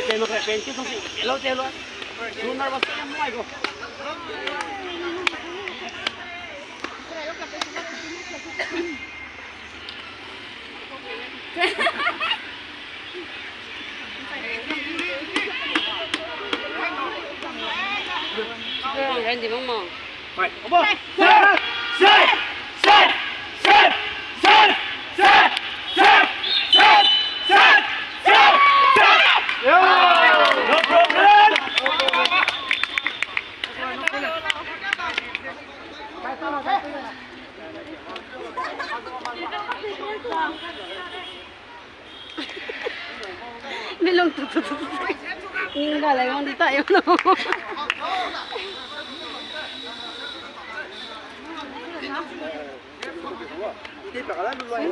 Telo ka pensi tong si telo. Sunar basta yan mo ay go. Hindi mo. Right. Opo. Set. Set. Set. Set. Set. Set. Set. Set. Set. Set. Yo. No problem. Nilong tututut. Yung galang di tayo no.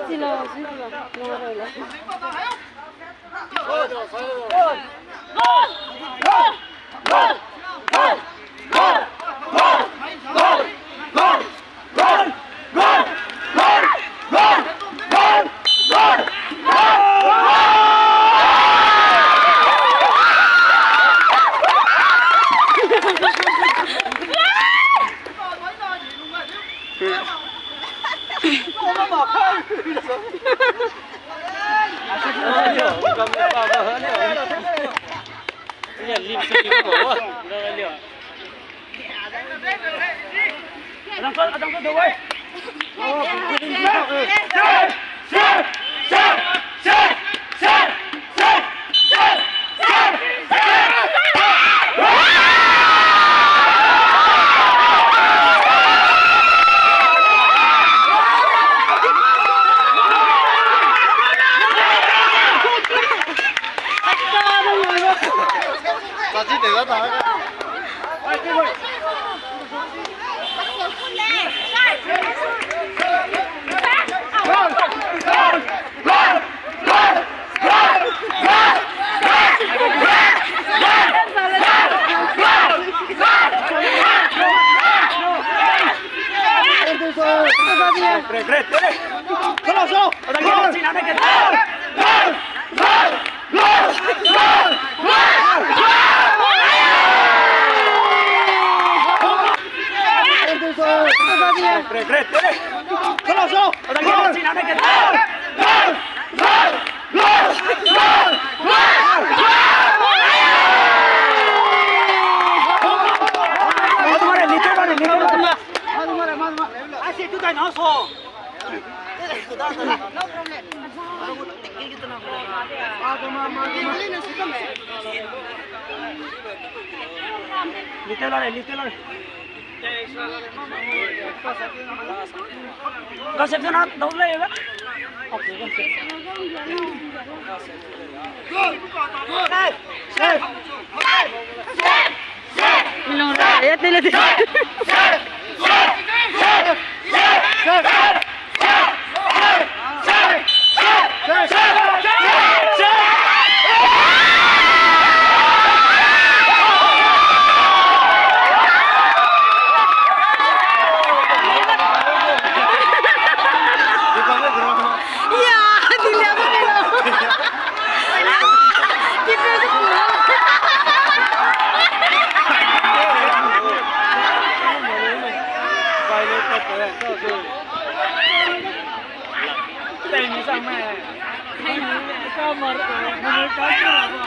Sila. Adang ko dawai. Literal. Konsep na doble ya. Okay, konsep. Minong rakyat nila dito. Hãy subscribe cho kênh Ghiền Mì Gõ để không bỏ lỡ những video hấp dẫn.